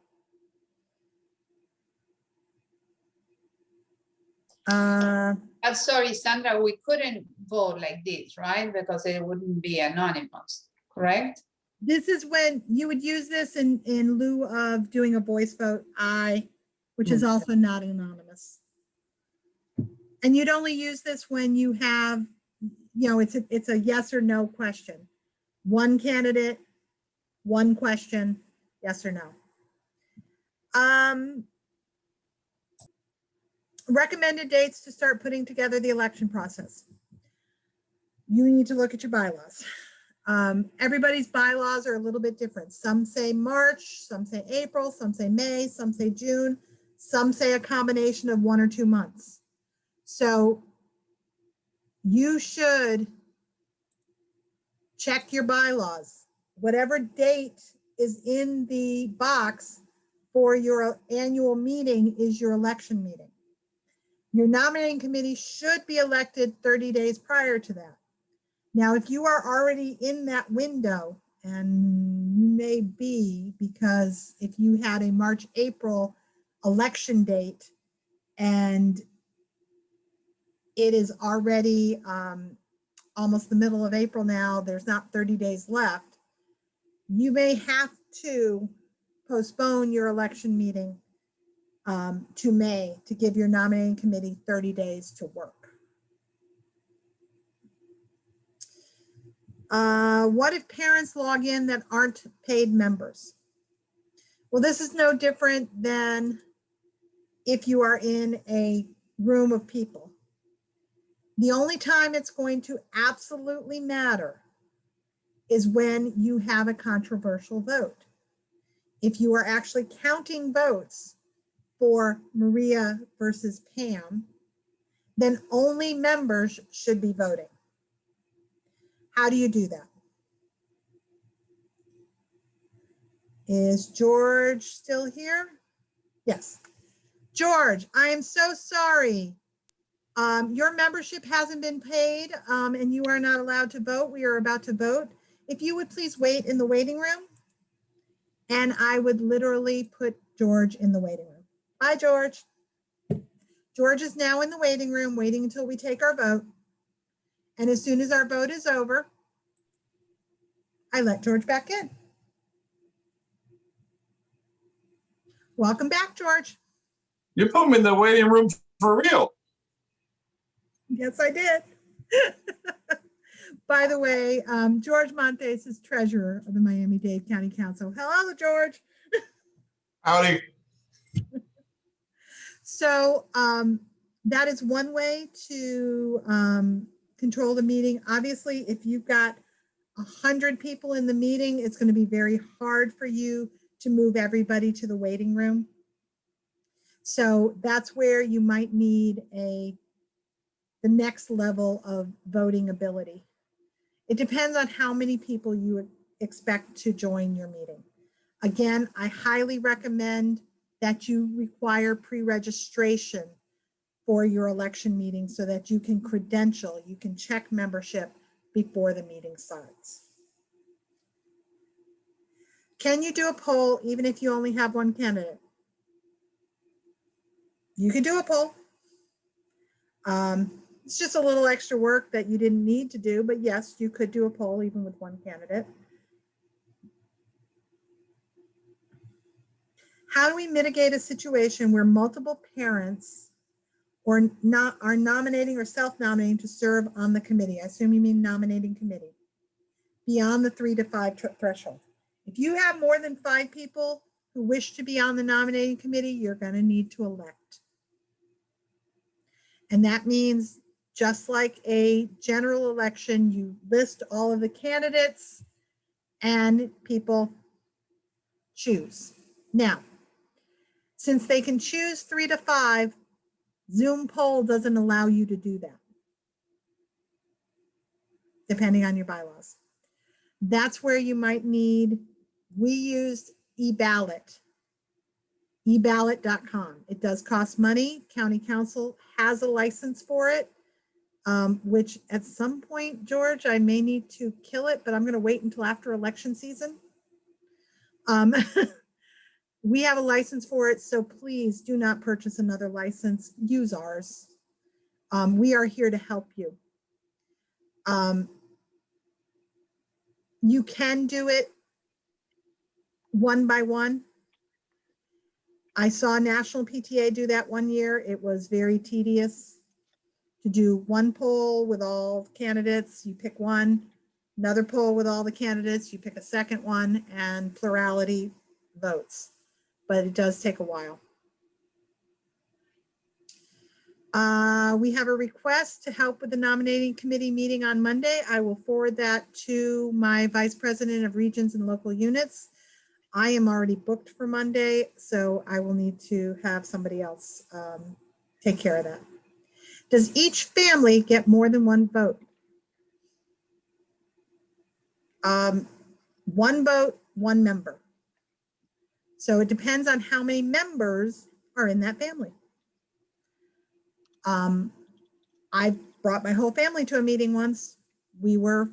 I'm sorry, Sandra, we couldn't vote like this, right? Because it wouldn't be anonymous, correct? This is when you would use this in lieu of doing a voice vote, aye, which is also not anonymous. And you'd only use this when you have, you know, it's a yes or no question. One candidate, one question, yes or no. Recommended dates to start putting together the election process. You need to look at your bylaws. Everybody's bylaws are a little bit different. Some say March, some say April, some say May, some say June, some say a combination of 1 or 2 months. So you should check your bylaws. Whatever date is in the box for your annual meeting is your election meeting. Your nominating committee should be elected 30 days prior to that. Now, if you are already in that window, and you may be, because if you had a March, April election date and it is already almost the middle of April now, there's not 30 days left, you may have to postpone your election meeting to May to give your nominating committee 30 days to work. What if parents log in that aren't paid members? Well, this is no different than if you are in a room of people. The only time it's going to absolutely matter is when you have a controversial vote. If you are actually counting votes for Maria versus Pam, then only members should be voting. How do you do that? Is George still here? Yes. George, I am so sorry. Your membership hasn't been paid and you are not allowed to vote. We are about to vote. If you would please wait in the waiting room, and I would literally put George in the waiting room. Bye, George. George is now in the waiting room waiting until we take our vote. And as soon as our vote is over, I let George back in. Welcome back, George. You put me in the waiting room for real. Yes, I did. By the way, George Montes is treasurer of the Miami-Dade County Council. Hello, George. Howdy. So that is one way to control the meeting. Obviously, if you've got 100 people in the meeting, it's going to be very hard for you to move everybody to the waiting room. So that's where you might need the next level of voting ability. It depends on how many people you would expect to join your meeting. Again, I highly recommend that you require pre-registration for your election meeting so that you can credential, you can check membership before the meeting starts. Can you do a poll even if you only have one candidate? You can do a poll. It's just a little extra work that you didn't need to do, but yes, you could do a poll even with one candidate. How do we mitigate a situation where multiple parents are nominating or self-nominating to serve on the committee? I assume you mean nominating committee, beyond the 3 to 5 threshold. If you have more than 5 people who wish to be on the nominating committee, you're going to need to elect. And that means, just like a general election, you list all of the candidates and people choose. Now, since they can choose 3 to 5, Zoom poll doesn't allow you to do that, depending on your bylaws. That's where you might need, we used eBallot, eballot.com. It does cost money. County Council has a license for it, which at some point, George, I may need to kill it, but I'm going to wait until after election season. We have a license for it, so please do not purchase another license. Use ours. We are here to help you. You can do it one by one. I saw National PTA do that one year. It was very tedious to do one poll with all candidates. You pick one, another poll with all the candidates. You pick a second one, and plurality votes. But it does take a while. We have a request to help with the nominating committee meeting on Monday. I will forward that to my vice president of regions and local units. I am already booked for Monday, so I will need to have somebody else take care of that. Does each family get more than one vote? One vote, one member. So it depends on how many members are in that family. I brought my whole family to a meeting once. We were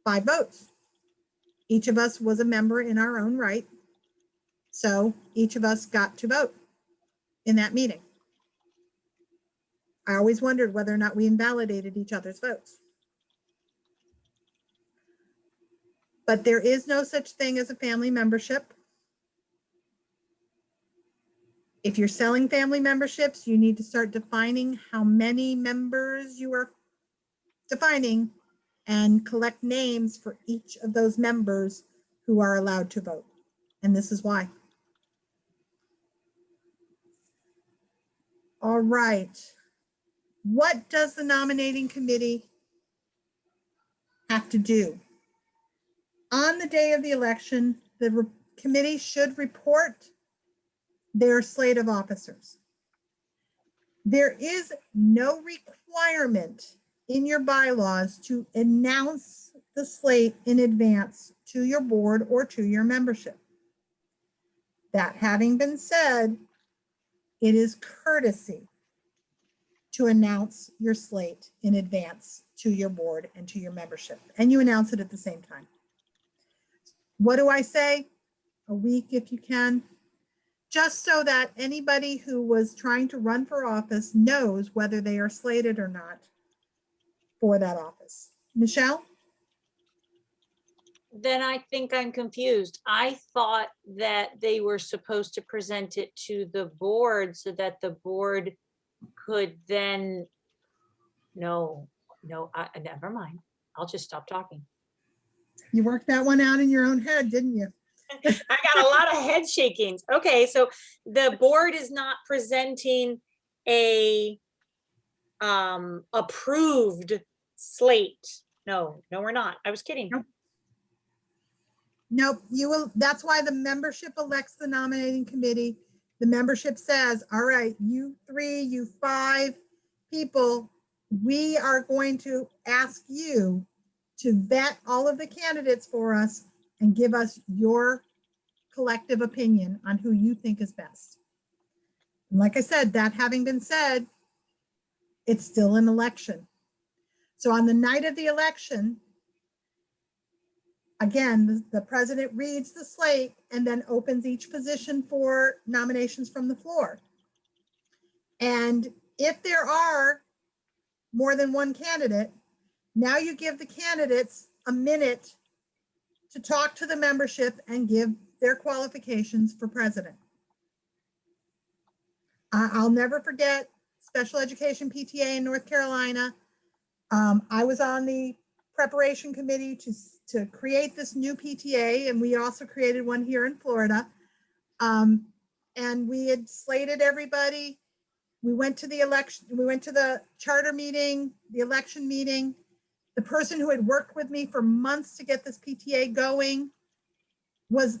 5 votes. Each of us was a member in our own right. So each of us got to vote in that meeting. I always wondered whether or not we invalidated each other's votes. But there is no such thing as a family membership. If you're selling family memberships, you need to start defining how many members you are defining and collect names for each of those members who are allowed to vote. And this is why. All right. What does the nominating committee have to do? On the day of the election, the committee should report their slate of officers. There is no requirement in your bylaws to announce the slate in advance to your board or to your membership. That having been said, it is courtesy to announce your slate in advance to your board and to your membership, and you announce it at the same time. What do I say? A week if you can. Just so that anybody who was trying to run for office knows whether they are slated or not for that office. Michelle? then I think I'm confused. I thought that they were supposed to present it to the board so that the board could then, no, never mind. I'll just stop talking. You worked that one out in your own head, didn't you? I got a lot of head shakings. Okay, so the board is not presenting a approved slate. No, we're not. I was kidding. Nope. Nope, you will, that's why the membership elects the nominating committee. The membership says, all right, you 3, you 5 people, we are going to ask you to vet all of the candidates for us and give us your collective opinion on who you think is best. And like I said, that having been said, it's still an election. So on the night of the election, again, the president reads the slate and then opens each position for nominations from the floor. And if there are more than one candidate, now you give the candidates a minute to talk to the membership and give their qualifications for president. I'll never forget special education PTA in North Carolina. I was on the preparation committee to create this new PTA, and we also created one here in Florida. And we had slated everybody. We went to the election, we went to the charter meeting, the election meeting. The person who had worked with me for months to get this PTA going was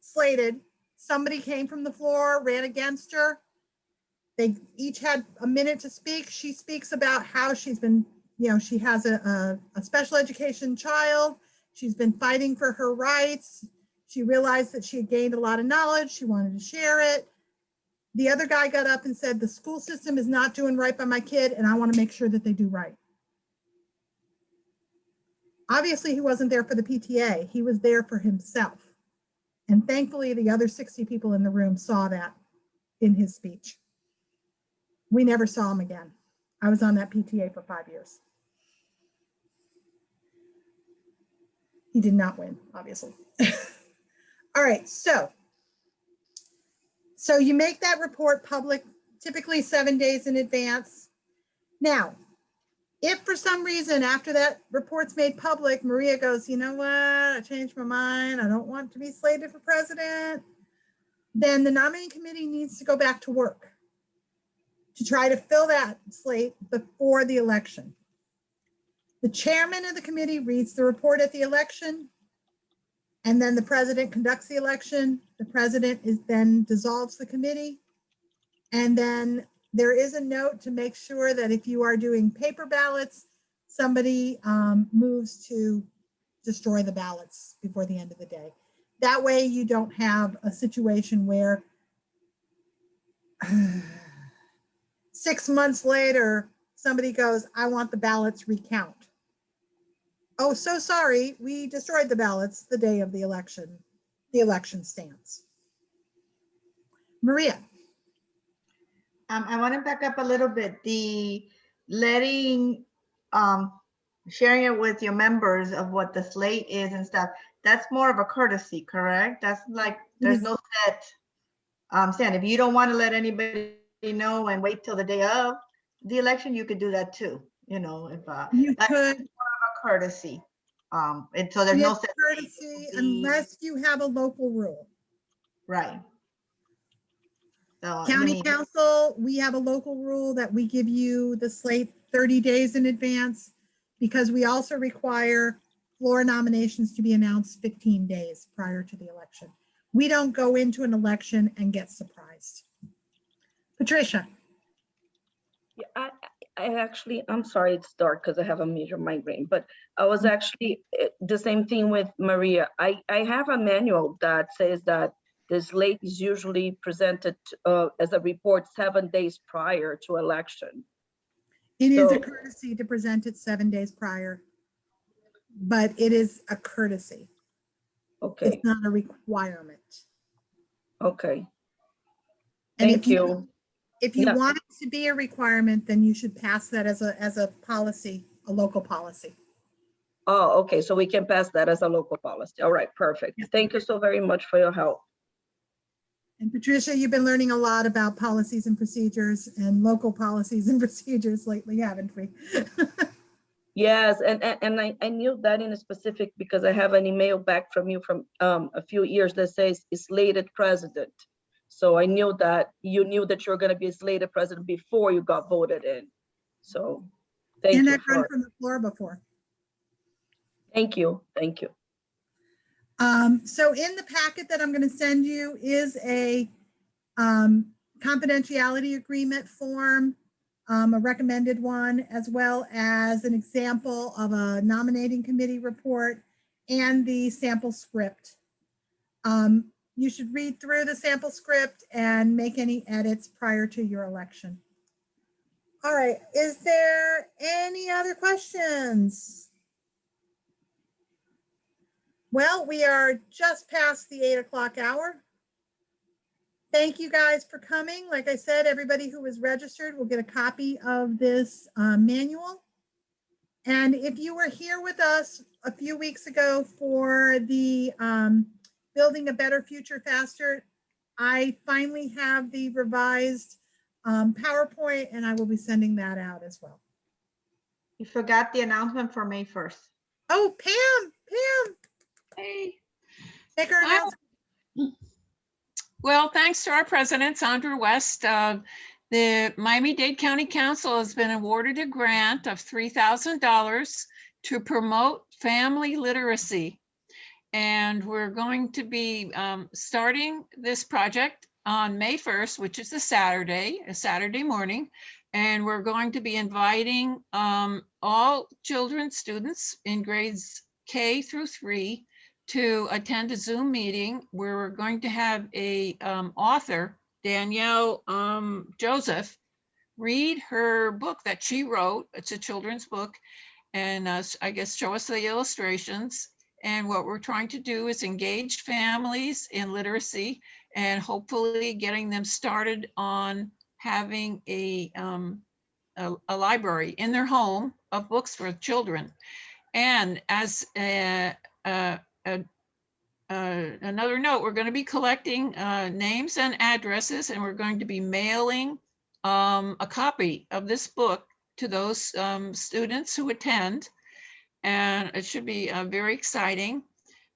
slated. Somebody came from the floor, ran against her. They each had a minute to speak. She speaks about how she's been, she has a special education child. She's been fighting for her rights. She realized that she had gained a lot of knowledge. She wanted to share it. The other guy got up and said, the school system is not doing right by my kid, and I want to make sure that they do right. Obviously, he wasn't there for the PTA. He was there for himself. And thankfully, the other 60 people in the room saw that in his speech. We never saw him again. I was on that PTA for 5 years. He did not win, obviously. All right, so you make that report public, typically 7 days in advance. Now, if for some reason after that report's made public, Maria goes, you know what, I changed my mind, I don't want to be slated for president, then the nominating committee needs to go back to work to try to fill that slate before the election. The chairman of the committee reads the report at the election, and then the president conducts the election. The president then dissolves the committee. And then there is a note to make sure that if you are doing paper ballots, somebody moves to destroy the ballots before the end of the day. That way you don't have a situation where 6 months later, somebody goes, I want the ballots recount. Oh, so sorry, we destroyed the ballots the day of the election. The election stands. Maria. I want to back up a little bit. The letting, sharing it with your members of what the slate is and stuff, that's more of a courtesy, correct? That's like, there's no set, saying if you don't want to let anybody know and wait till the day of the election, you could do that too. If You that's could. more of a courtesy. And so there's no set courtesy unless you have a local rule. right. So, County council, we have a local rule that we give you the slate 30 days in advance because we also require floor nominations to be announced 15 days prior to the election. We don't go into an election and get surprised. Patricia. Yeah, I'm sorry it's dark because I have a major migraine, but I was actually the same thing with Maria. I have a manual that says that the slate is usually presented as a report 7 days prior to election. It is a courtesy to present it 7 days prior, but it is a courtesy. Okay. It's not a requirement. Okay. And Thank you. If you want it to be a requirement, then you should pass that as a policy, a local policy. Oh, okay, so we can pass that as a local policy. All right, perfect. Yeah. Thank you so very much for your help. And Patricia, you've been learning a lot about policies and procedures and local policies and procedures lately, haven't we? Yes, and I knew that in specific because I have an email back from you from a few years that says slated president. So I knew that you knew that you were going to be a slated president before you got voted in. So thank And you I've run for, from the floor before. thank you, thank you. So in the packet that I'm going to send you is a confidentiality agreement form, a recommended one, as well as an example of a nominating committee report and the sample script. You should read through the sample script and make any edits prior to your election. All right, is there any other questions? Well, we are just past the 8 o'clock hour. Thank you guys for coming. Like I said, everybody who was registered will get a copy of this manual. And if you were here with us a few weeks ago for the Building a Better Future Faster, I finally have the revised PowerPoint, and I will be sending that out as well. You forgot the announcement for May 1st. Oh, Pam, Hey. make our Hi. announcement. Well, thanks to our president, Sandra West, the Miami-Dade County Council has been awarded a grant of $3,000 to promote family literacy. And we're going to be starting this project on May 1st, which is a Saturday morning. And we're going to be inviting all children, students in grades K through 3 to attend a Zoom meeting where we're going to have a author, Danielle Joseph, read her book that she wrote. It's a children's book, and I guess show us the illustrations. And what we're trying to do is engage families in literacy and hopefully getting them started on having a library in their home of books for children. And as another note, we're going to be collecting names and addresses, and we're going to be mailing a copy of this book to those students who attend. And it should be very exciting.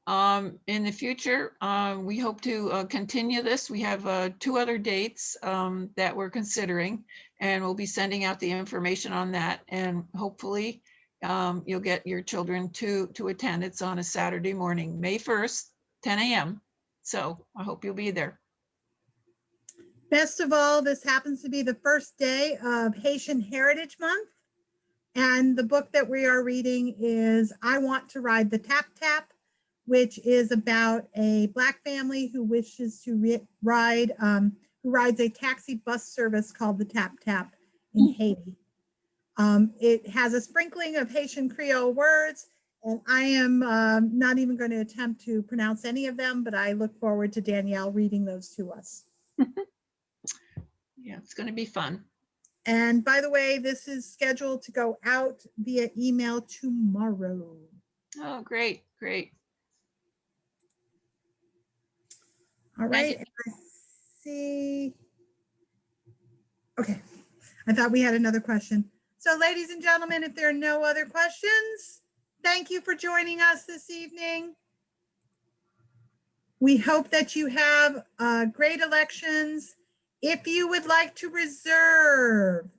In the future, we hope to continue this. We have 2 other dates that we're considering, and we'll be sending out the information on that. And hopefully you'll get your children to attend. It's on a Saturday morning, May 1st, 10 a.m. So I hope you'll be there. Best of all, this happens to be the first day of Haitian Heritage Month. And the book that we are reading is I Want to Ride the Tap Tap, which is about a Black family who wishes to ride, who rides a taxi bus service called the Tap Tap in Haiti. It has a sprinkling of Haitian Creole words, and I am not even going to attempt to pronounce any of them, but I look forward to Danielle reading those to us. Yeah, it's going to be fun. And by the way, this is scheduled to go out via email tomorrow. Oh, great, great. All right. I see. Okay. I thought we had another question. So ladies and gentlemen, if there are no other questions, thank you for joining us this evening. We hope that you have great elections. If you would like to reserve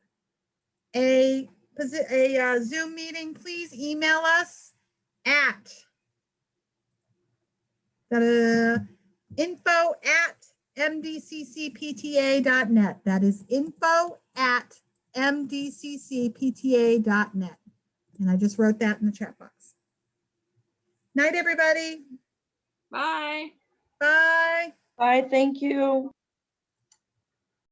a Zoom meeting, please email us at info@mdccpta.net. That is info@mdccpta.net. And I just wrote that in the chat box. Night, everybody. Bye. Bye. Bye, thank you.